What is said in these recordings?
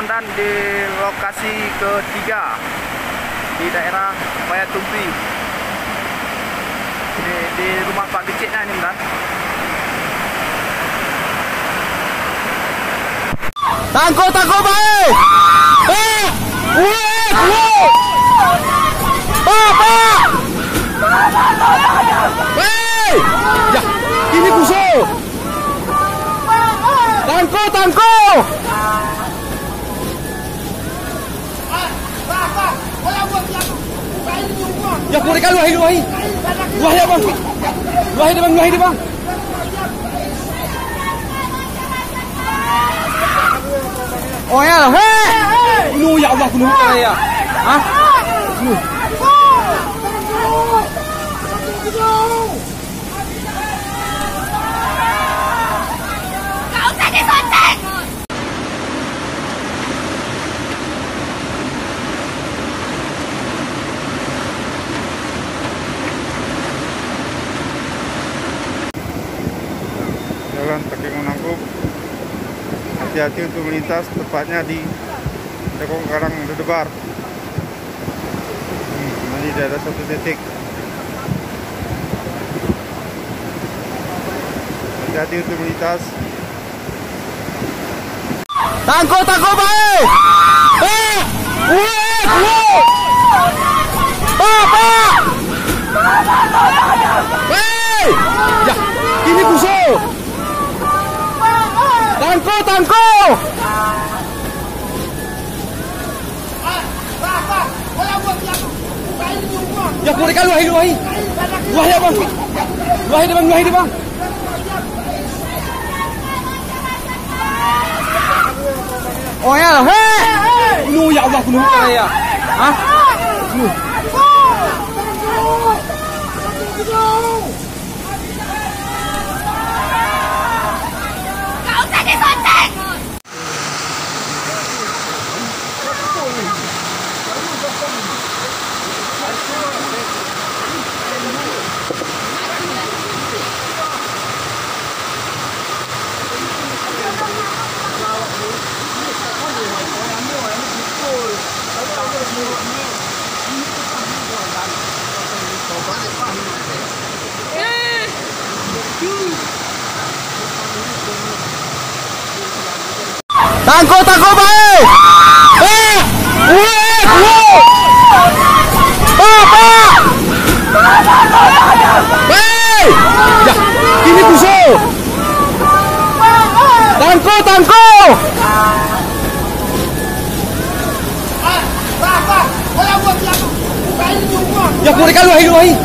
Komandan di lokasi ketiga di daerah Payatumpi. Ini di rumah Pak Keciknya ini, Komandan. Tangkap baik. Pak. Ya, ini kusuk. Tangkap. Ya, boleh kalau wahai. Wahai bang. Wahai bang. Oh ya, ya Allah, kuno ya. Hah? Kau usah disonceng. Jalan Kaki Menangkup. Hati-hati untuk melintas, tepatnya di Tekong Karang Dedebar. Ini ada satu titik. Hati-hati untuk melintas. Tangkap baik. Pak. Ya, ini kusuk. Tangkap. Ya, boleh kalau wahai. Wahai bang. Wahai bang. Oh ya, ya Allah, kuno ya. Hah? Kau usah disonceng. Tangkap baik. Pak. Ya, ini kusuk. Tangkap. Ya, boleh kalau wahai.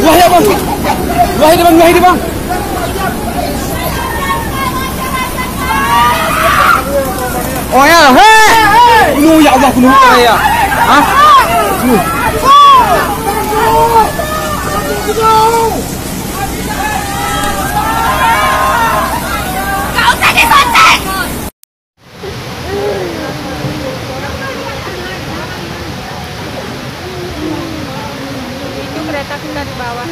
Wahai bang. Wahai bang. Oh ya, ya Allah, kuno ya. Hah? Kau usah disonceng. Itu kereta kita di bawah.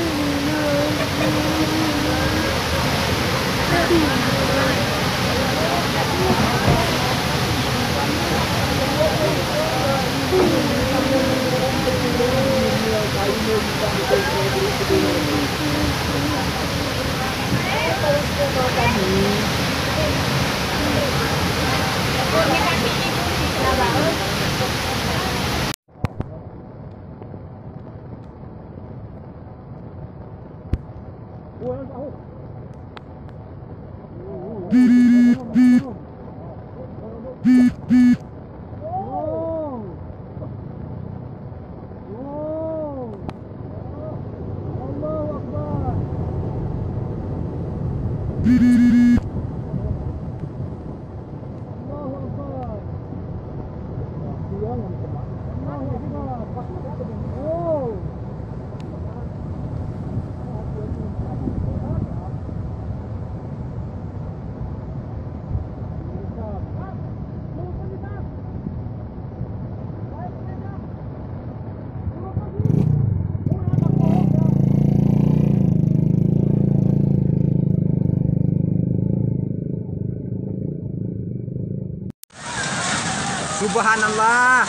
Subhanallah.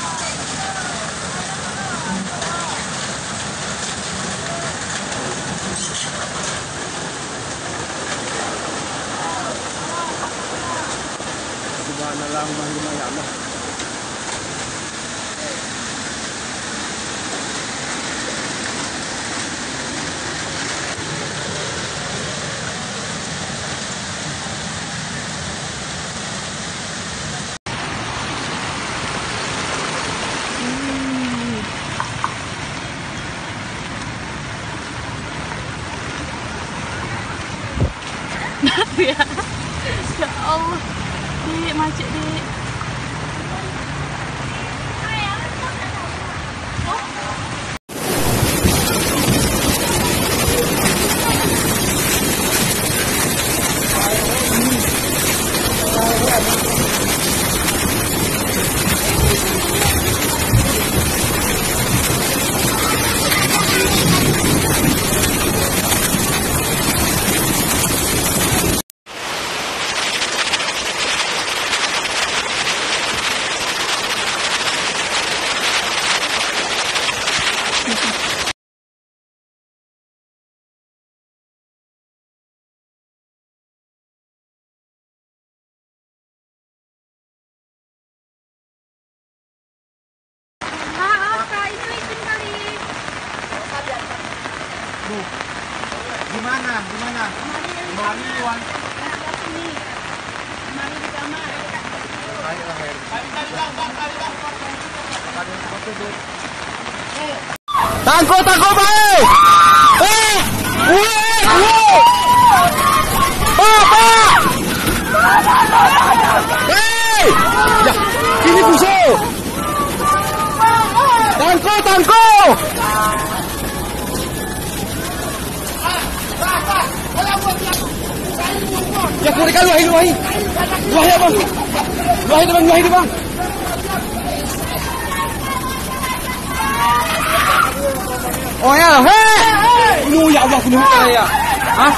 Subhanallah, ya Allah. Ya. Ya Allah. Dik, macet dik. Gimana? Mari Iwan. Mari di kamar. Tangko baik. Ya, ini busuk. Tangko. Ya, keluarkan luahi. Luahi abang. Luahi bang. Oh ya, hei. Ya Allah, kena hutan ya. Hah?